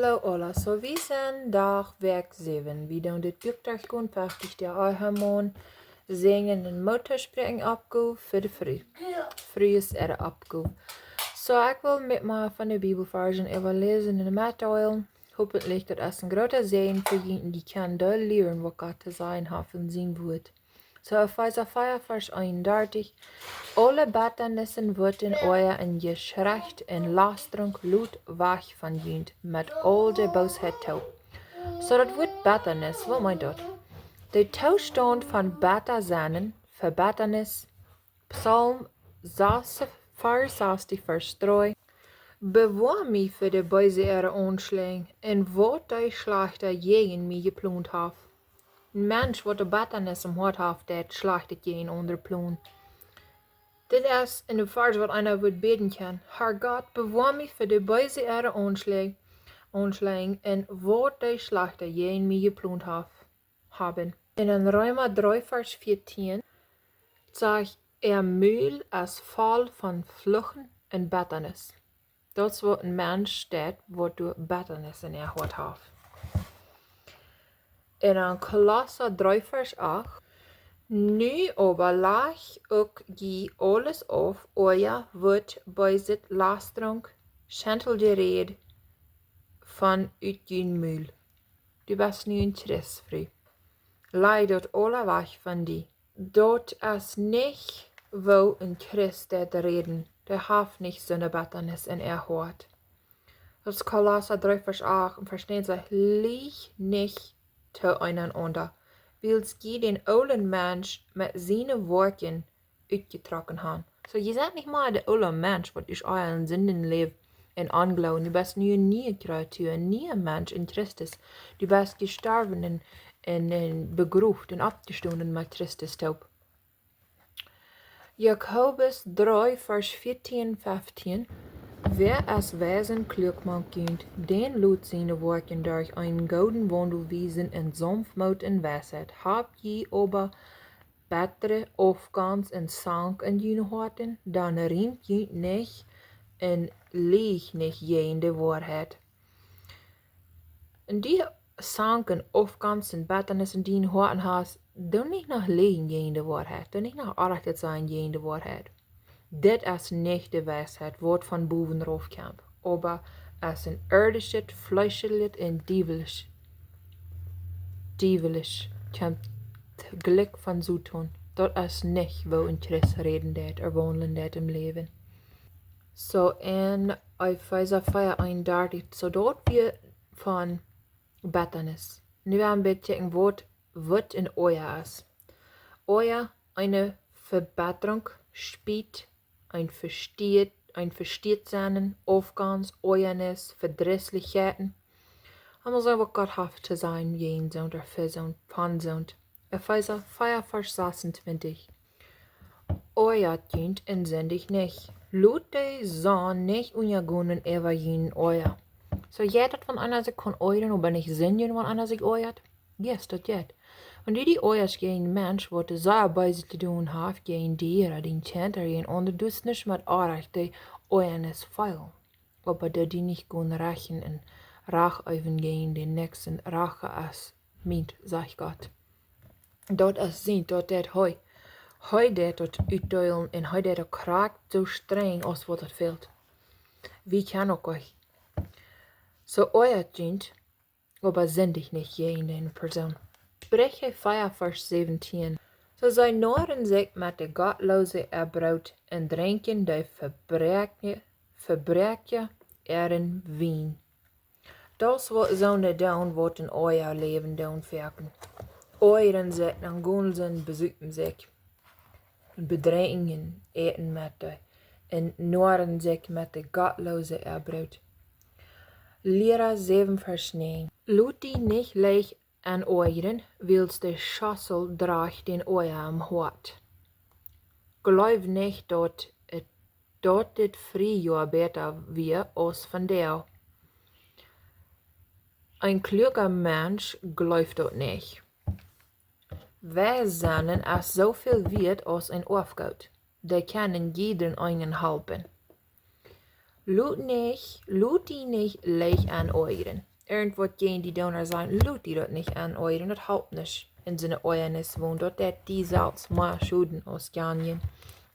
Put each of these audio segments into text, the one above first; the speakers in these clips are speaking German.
Hallo Ola, so wir sind Dach Werk 7. Wir doen dit Juchtdag grundpachtig der Hormon zingen en motorspreken opgave voor de früh. Früh is opgave. So ik wil met mij van de Bibelversen even lezen in de metdeel. Hopelijk dat es een grote zegen voor jullie die kan daar leren wat Gott te zijn heeft in zijn woord. So Efeesa 4 vers 31. Aule Bettanis en Wutt en Oaja en Jeschrech en Lastrunk lood wajch van junt met al de Boosheit toop. So dat woord Bettanis, wat meint dat? De toestand van beta zijn, voor Bettanis, Psalm 64 vers 3. Bewaar mij voor de böse aanslag en wat de slachter tegen mij geplant heeft. Een mens wat de Bettanis im hart heeft, dat slachtet geen onder plan. Dit is in de vers wat einer wordt beten kan. Herr Gott, bewaar mij voor de böse aanslag en wat de slachter tegen mij geplant hebben. In Reema 3 vers 14 zegt mühl als Fall van vluchten en Bettanis. Dat is wat een mens staat wat door Bettanis in hart heeft. In Kolosser 3 vers 8. Nu aber lag ook je alles auf, Oaja, Wutt, Boosheit, Lastrunk, schentel de red van uit je mühl. Du bist nu een Christus. Leid dat alle weg van die. Dat is niet wo een Christ dat reden. Der heeft niet zo'n Bettanis in hart. Dat is Kolosser 3 vers 8 und verstehen sich, lieg nicht te enaunda, wils je den oulen mens met zijn woorden uitgetrokken haben. So, je bent niet maar de oude mens wat is euren zinden leeft en aangeloven. Du bist nu een nieuwe creatuur, een nieuwe mens in Christus. Du bist gestorven en begroefd en opgestonden met Christus toop. Jakobus 3 vers 14-15. Wer als Wesen klug macht kunt, den lud seine Worten durch einen gouden Waundel wiesen en Sanftmut en Weisheit. Habt je aber bessere Aufgangs en Sank in jene Horten, dann riemt je nicht en liegt nicht je in de Wahrheit. En die Sank en Aufgangs en Bettanis in die Horten hast, doe niet nog liegen je in de Wahrheit, doe niet nog aardig zijn je in de Wahrheit. Dit is niet de wijsheid, wat van boven raufkommt, aber es een irdisches, fleischliches en dievelisch kommt Glück van zo tun. Dat is niet wo een Christ reden deed, wandelen deed im Leben. So in Efeesa 4:31, zodat we van Bettanis. Nu werden een beetje wat Wutt en Oaja is. Oaja, eine Verbesserung, spielt ein versteht seinen Aufgangs, Euernis, Verdrisslichkeiten. Aber so wat Gott haft zu sein, jen zo'n der Verzo'n, Panzo'n. Efeesa 4 vers 26. Euer junt en zendig nicht. Lud de Sohn nicht unjarenaunda jen Oaja. So jedet van einer sich kon euren, aber nicht zinjen van einer sich euert? Yes, dat jet. Und die Oajas geen mens wat de zaar bij zich te doen heeft, geen dieren, die kent er geen ander, dus niet met aardig de oajanes feil. Aber die niet kunnen rächen en rach even geen den nächsten rache as meent, sagt Gott. Dat is zien, dat det hij det dat uitdelen en hij det kraakt zo streng als wat het fehlt. Wie kan ook euch? So euer dient, aber zendig nicht je in den Person. Spreche 4 vers 17. So zij noren zich met de godloze brood en drinken de verbrekje eren wien. Dat is wat zo'n doen wat in euer leven doen werken. Euren zich en gunzen bezoeken zich. Bedreigingen eten met de en noren zich met de godloze brood. Liera 7 vers 9. Lud die niet leeg an euren, wils de Schassel draagt den Oaja am Hort. Glaub nicht, dat dit Frühjahr besser wir als von der. Ein kluger Mensch glaubt dat nicht. Wij zijn als zoveel wird als ein Aufgaut. Die können jeden einen helpen. Lud die nicht leeg an euren. irgendwo gehen die Donner sein, lut die dort nicht an euch und das haupt nicht in seine Euernis wohnt, dort der die Salz mehr Schuden aus Janien.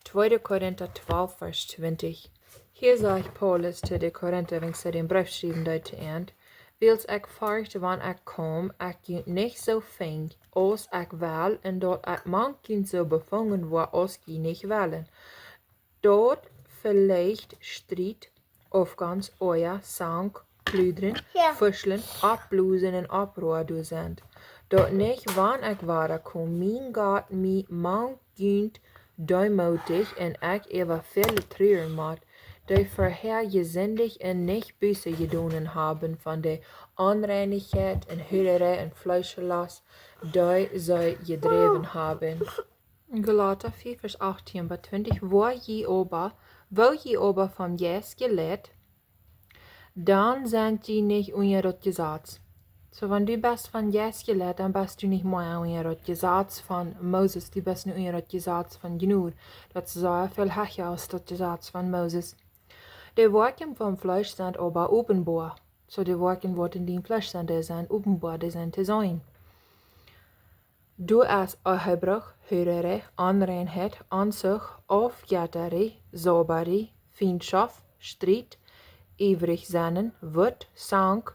2. Korinther 12, Vers 20. Hier sagt Paulus zu den Korinther, wenn sie den Brief schreiben dort end, wils ik vaart wann ik kom, ik junt nicht so fing, als ik wel, en dort ik manchen so befangen war, als die nicht wollen. Dort vielleicht Streit, Aufgangs, Oaja, Sang, Plüdern, Fuscheln, Abblusen en Abrohr du sind. Dort nicht, wann ik ware kom, mein Gott, mi manchen duimotig, en ik ever viele treuren maat, die vorher gesendig en nicht Büße gedonen haben von der Unreinigkeit und Hülerei und Fleischlass, die sie gedreven haben. Galater 4, Vers 18 bis 20. Wo je ober vom Jes gelehrt, dann sind die nicht ungerot Gesetz. So, wenn du bist von Jes gelehrt, dann bist du nicht mehr ungerot Gesetz von Moses, du bist nicht ungerot Gesetz von Gnur. Das sah viel höher aus, das Gesetz von Moses. Die Werken vom Fleisch sind aber openbaar. So die Werken, die in dem Fleisch sind, die sind openbaar, die sind zu sein. Du als Ehebruch, Hurerei, Unreinheit, Anzug, Aufjäterei, Sauberei, Feindschaft, Streit, ivrig sein, Wutt, Sang,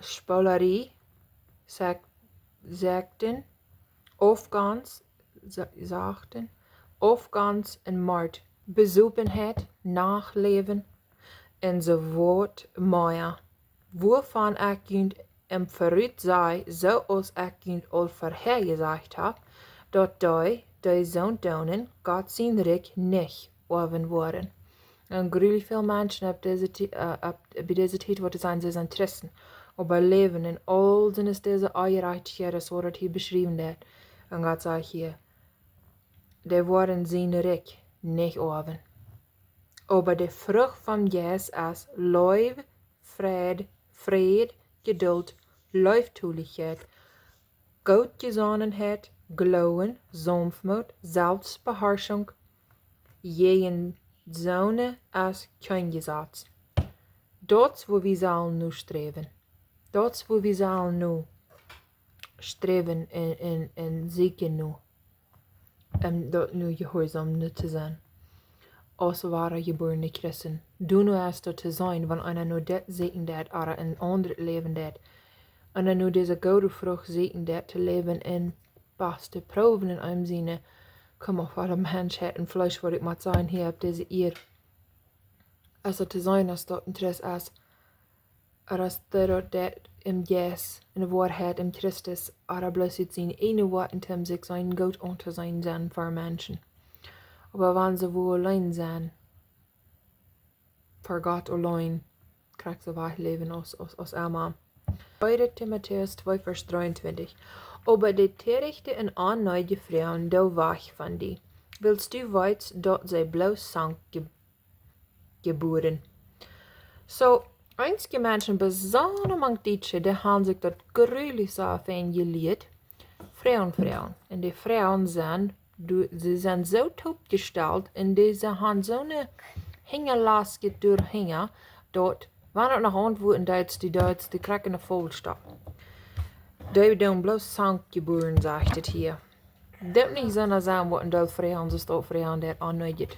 Spolerei, Sagten, Aufgangs und Mord, Besopenheit, Nachleben en so woord meer. Wovon ik junt im verrückt sei, so als ik junt al vorhergesagt hab, dat die zo'n donen, Gott sein Reich nicht oven worden. En gruwelijk veel mensen bij deze tijd worden zijn ze zijn Christen, aber leven in al zijn deze ongerechtigheden zoals het hier beschreven wordt. En Gott sagt hier, die worden zijn Reich nicht oven. Aber die Frucht vom Jes ist Liebe, Friede, Geduld, leeftoligheid, Gottgesonnenheit, Glauben, Sanftmut, Selbstbeherrschung, jrodsoo als kein Gesetz. Dat wo wir sollen nu streven. Dat wo wir sollen nu streven en zieken nu. Dat nu gehoorzaam nu te zijn. Als ware geborene Christen. Du nu erst dat te zijn, wanneer einer nu dat zeten dat, oder een ander leven dat. En er nu deze goede vrucht zeten dat te leven in beste proeven in einem Sinne. Kom op, alle Menschheit en Fleisch, wat ik moet zijn hier op deze eer. Als dat te zijn, als dat interesse is. Als dat im Jes, in de waarheid, in Christus, oder bloß het zijn ene wat in hem zich zijn goed aan te zijn voor mensen. Aber wenn sie wohl allein sind, für Gott allein, kriegt sie wajch Leben aus Emma. 2. Timotheus 2, Vers 23. Aber die törichte und anneide Frauen, du wajch von die. Willst du weiss, dort sie bloß Sang geboren. So, einige Menschen, besonders among Deutsche, die haben sich dort gruwelig so auf ein geliert. Frauen. Und die Frauen sind, sie sind so toop gestellt und diese haben so eine Hängerlaske durchhängen, dort, wenn er nach antworten die Deutsch, die kriegen eine Vollstopp. Die doen bloß Sang geboren, sagt es hier. Das nicht so eine Sache, was in der Frauen, so steht Frauen, der anneuert.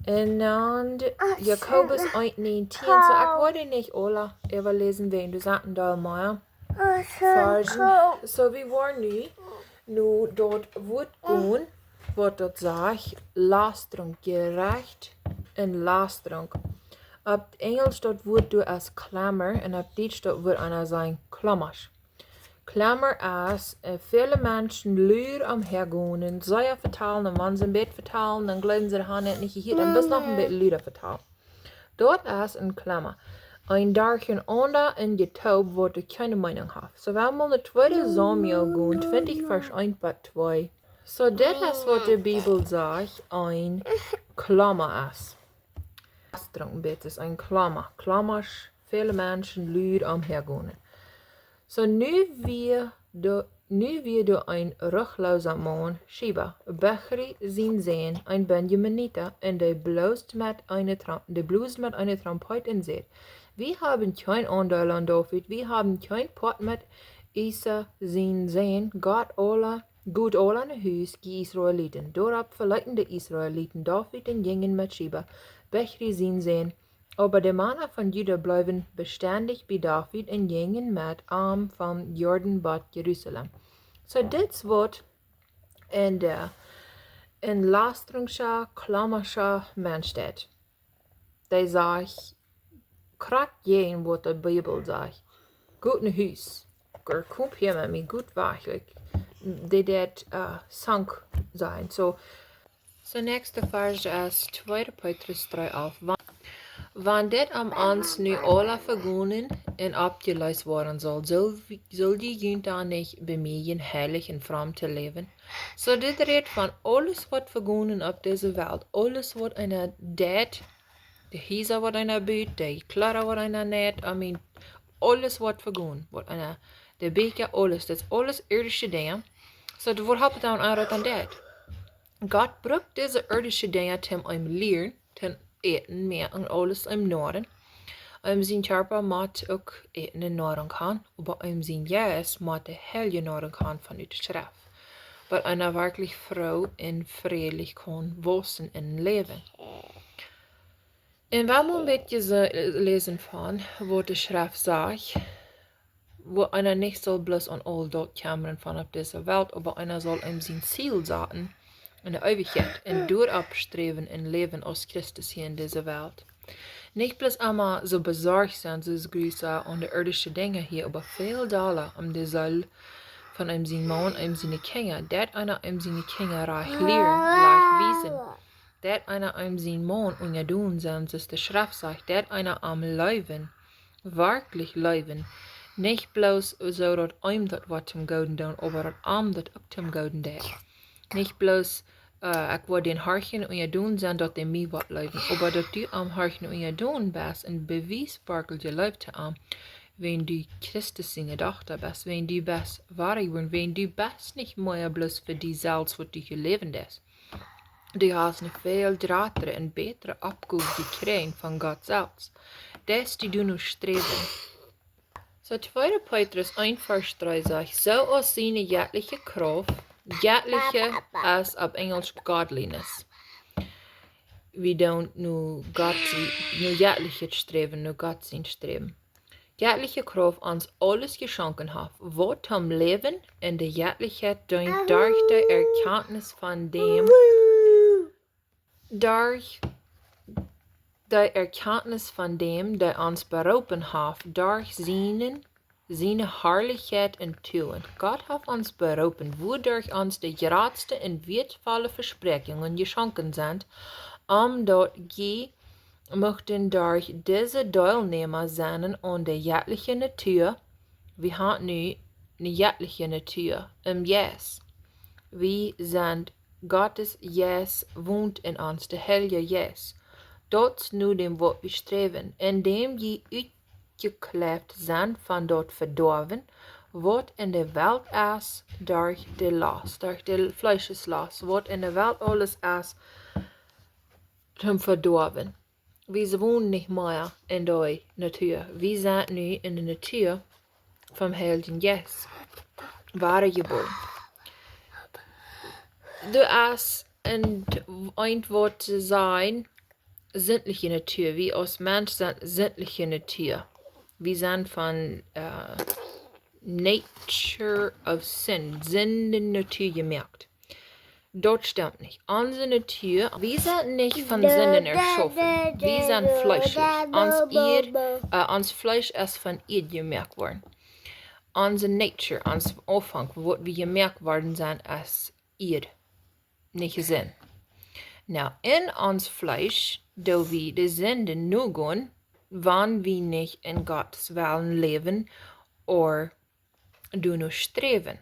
Und dann Jakobus 1,19, so ich wollte nicht alle überlesen, wenn du sagten da mal. Varschen, so wie war nu dort Wutt gehen, wat dat sagt, Lastrunk, gerecht en Lastrunk. Op Engels dat Wutt du als Klammer en op Deutsch dat Wutt einer sein Klammers. Klammer als viele Menschen Liera am hergehen und sie vertalen und wenn sie ein Bett vertalen, dann glauben sie, haben nicht hier, dann bis noch ein Bett Liera vertalen. Dort ist ein Klammer. Ein Dach enaunda en je toop wat ik keine Meinung habe. So wir mal de 2. Samuel gehen, 20 Vers 1 bis 2. So das ist, was die Bibel sagt, ein Klammer ist. Lastrunk ist ein Klammer. Klammers, viele Menschen Liera am hergehen. So nu wir nu wie du ein ruchloser Mann, Sheba, Bechri zien sehen, ein Benjaminiter, und der bloßt mit einer Trompet in Seet. Wir haben kein Anteil an David, wir haben kein Pot mit Isa zien sehen, gut alle Huis, die Israeliten. Dorab verleiten die Israeliten David und gingen mit Sheba, Bechri zien sehen. Aber die Männer von Juda bleiben beständig bei David und gingen mit vom Jordan bad Jerusalem. So dit wordt in Lastrunkse, Klammersche Menschheit. Die sagt, krak jeden wat de Bibel zegt. Goed naar huis. Kom hier met me, goed wajch. Die dat sank zijn. So nächste Vers ist 2. Petrus 3,11. Wann dit am ons nu alle vergonnen en abgeleist worden soll die junt dan nicht bemühen, heilig und fromm zu leben. So dit redt von alles, wat vergonnen auf dieser Welt. Alles, wat einer det, die Häuser, wat einer baut, die Kleider, wat einer näht, alles, wat vergonnen, wat einer, der Beker, alles, das ist alles irdische Dinge. So, wat hat dan aanraad aan dat? Gott braucht diese irdische Dinge zum leeren, zum eten mehr und alles im Norden. Zijn Körper moet ook eten in Norden gaan, aber zijn Geist moet de heiljen Norden gaan vanuit de Schrift. Wat einer wirklich froh und friedlich kann wachsen und leben. Und wenn wir ein bisschen lesen von, wo die Schrift sagt, wo einer nicht soll bloß an all dort kommen von auf dieser Welt, aber einer soll sein Ziel sagen, in der Ewigkeit und durchabstreben und leben als Christus hier in dieser Welt. Nicht bloß einmal so besorgt sein, so größer und die irdische Dinge hier, aber viel Dollar die soll von seinen Mann, seine Kinder, dat einer seine Kinder reich lehren, reich wiesen. Dat einer seinen Mann unjarenaunda sein, so ist der Schrift sagt, dat einer am Leben, wirklich Leben, nicht bloß so, dass dat wat zum Gouden doen, aber dat dat ook zum Gouden deed. Nicht bloß, ich wil den Harchen unjarenaunda sein, dass die mir wat leben, aber dass du am Harchen unjarenaunda bist und beweisbarkel je lebt am, wenn du Christus seine Tochter bist, wenn du bist wahrig und wenn du bist nicht mehr bloß für die selbst, was du gelebt hast. Du hast eine viel größere und bessere Abgabe gekriegt von Gott selbst. Das die du noch streben. So 2. Petrus 1, Vers 3 sagt, so aus seine jährliche Kraft, jährliche als auf Englisch Godliness. Wir don't nur Gott, nur jährliche streben, nur Gott sein streben. Jährliche Kraft uns alles geschenkt hat, was zum Leben in der Jährlichkeit durch die Erkenntnis von dem, durch die Erkenntnis von dem, der uns berufen hat, durch seine Herrlichkeit und Tun. Gott hat uns berufen, wodurch uns die größten und wertvollen Versprechungen geschenkt sind, dort möchten durch diese Teilnehmer sein an der jährlichen Natur. Wir haben nu eine jährliche Natur im Yes. Wir sind Gottes Yes, wohnt in uns, der heilige Yes. Dort nu dem Wort wir streben, indem je uitgeklebt sind von dort verdorben, wat in der Welt ist durch die Last, durch die Fleischeslast, wat in der Welt alles ist zum Verdorben. Wir wohnen nicht mehr in der Natur. Wir sind nu in der Natur vom heiligen Yes. Wahre geboren. Du hast ein Wort zu sein, sinnliche Natur. Wir als Mensch sind sinnliche Natur. Wir sind von Nature of Sin, Sinn in der Natur gemerkt. Dort stimmt nicht. Unsere Natur, wir sind nicht von Sünden erschaffen. Wir sind fleischlich. Uns Fleisch ist von ihr gemerkt worden. Unsere Nature, unser Anfang, wo wir gemerkt worden sind, ist ihr, nicht Sinn. Now, in uns Fleisch, da wir die Sünden nur gehen, wann wir nicht in Gottes Willen leben, oder du nur streben.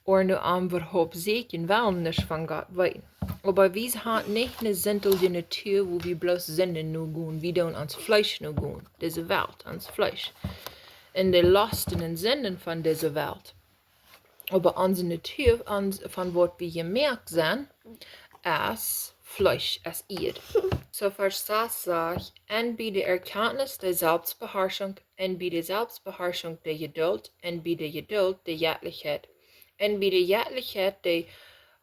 Oder nur am Verhob sehen, wollen nicht von Gott weiten. Aber wir haben nicht eine sinnliche Natur, wo wir bloß Sünden nur gehen. Wir tun uns Fleisch nur gehen. Diese Welt, uns Fleisch. In den Lasten und Sünden von dieser Welt. Aber unsere Natur, von was wir gemerkt sind, als Fleisch, als Eid. So Vers 6 sagt, en bij de erkenntnis der Selbstbeherrschung, en bij de Selbstbeherrschung der Geduld, en bij de Geduld der Jährlichkeit, en bij de Jährlichkeit der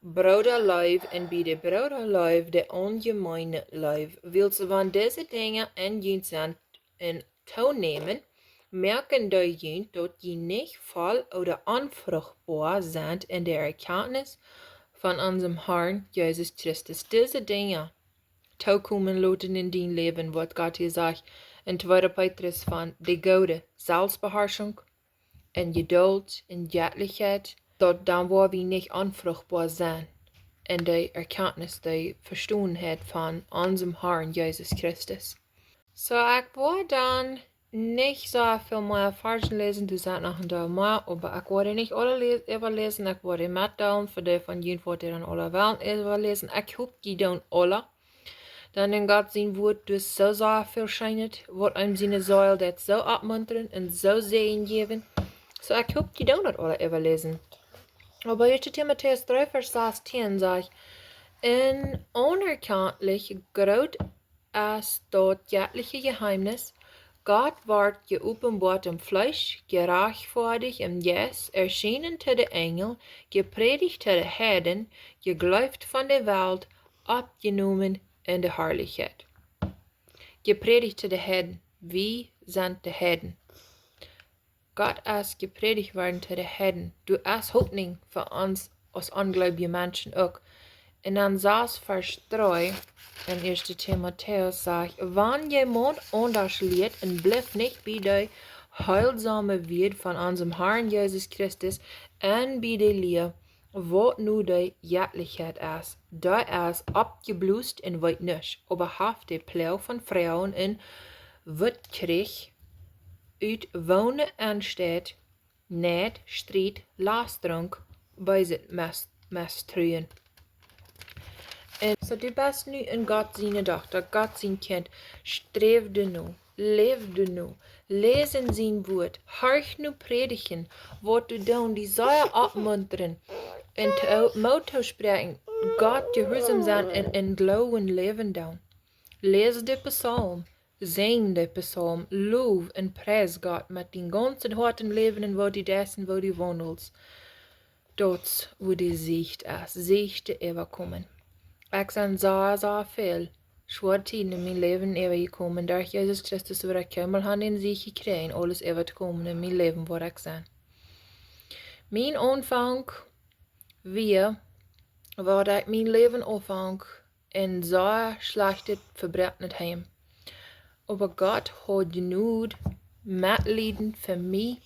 Bruderleib, en bij de Bruderleib der ungemeine Leib. Willst du van deze dingen en junt zijn in toon nemen, merken die junt dat je niet voll oder unfruchtbar sind in der Erkenntnis von unserem Herrn Jesus Christus. Diese Dinge toekommen laten in dien Leben, wat Gott hier sagt in 2. Petrus van de Gode, Selbstbeherrschung en Geduld en Jährlichkeit, dat dan waar we niet unfruchtbar zijn in de Erkenntnis, de Verstorenheid van unserem Herrn Jesus Christus. So, ich werde dann nicht so viel mehr Versen lesen, du sagst noch ein paar mehr, aber ich werde nicht alle überlesen, ich werde mitteilen, für die von Jünt, die dann alle wollen überlesen. Ich hoffe, die dann alle. Dann in Gott sein Wort, das so viel scheint, wird einem seine Säule das so abmuntern und so Segen geben. So, ich hoffe, die dann nicht alle überlesen. Aber 1. Timotheus 3, Vers 16 sagt, in unerkanntlich groß als das göttliche Geheimnis, Gott ward geopenbart im Fleisch, gerechtfertigt im Geist, erschienen zu den Engeln, gepredigt zu den Heiden, geglaubt von der Welt, abgenommen in der Herrlichkeit. Gepredigt zu den Heiden. Wie sind die Heiden? Gott ist gepredigt worden zu den Heiden. Du hast Hoffnung für uns als ungläubige Menschen auch. Und dann saß Vers 3 in 1. Timotheus sagt, wenn jemand anders lebt und bleibt nicht bei der heilsame Wort von unserem Herrn Jesus Christus und bei der Liera, wo nur die Jährlichkeit ist, da ist abgeblust und weit nicht, aber haft die Plau von Frauen in Wutt uit wonen ansteht, nicht Streit, Lastrunk, bei siet mistruien. So, du bist nu in Gott seine Tochter, Gott sein Kind. Streef du nu, leef du nu, lesen sein Wort, hörch nu predigen, wat du doen, die soll abmuntern, und Motto sprechen, Gott gehorsam sein und in Glauben leben doen. Lese den Psalm, sing den Psalm, lof und preis Gott mit den ganzen harten Leben, wo die dessen, wo die wandelst. Dort, wo die Sicht ist, Sicht überkommen. Ich bin so viel schwere Zeiten in mein Leben übergekommen, durch Jesus Christus wird ich einmal an den Sieg gekriegt, alles überzukommen in mein Leben, wo ich sein. Mein Anfang war ich mein Leben anfang in so schlechtes, verbrechenes Heim. Aber Gott hat genug metliedent für mich,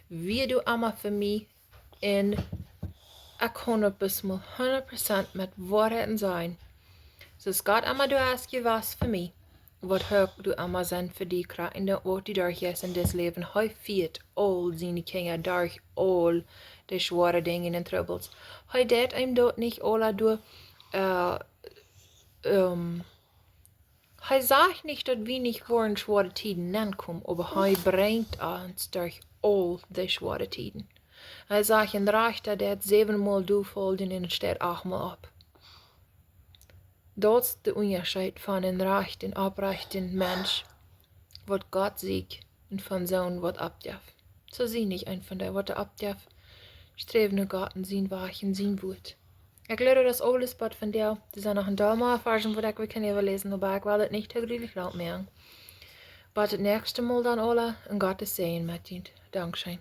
wie du immer für mich in ich kann bis mal 100% mit Wahrheiten sein. So ist Gott immer du hast was für mich. Was hört du immer sein für die Kraken, die die durch ist in das Leben. Führt all seine Kinder durch all die schwere Dinge und Troubles. Det ihm dort nicht alle durch, sagt nicht, dass wir nicht vor schwere Tiden ankommen, aber bringt uns durch all die schwere Tiden. Sagt ein Rechter, der 7-mal durchfolgen und steht 8-mal ab. Das ist der Unterschied von einem rechten, abrechten Mensch, was Gott sieht, und von so einem, was abdarf. So sieh nicht ein von der, was abdarf. Streben nur Gott und sein Wajch und sein Wut. Ich glaube, das alles Bad von dir, das ist noch ein Dalmer Version, wo ich kann überlesen, aber ich will es nicht täglich laut mehr. Aber das nächste Mal dann alle und Gottes Segen mit dir. Dankeschön.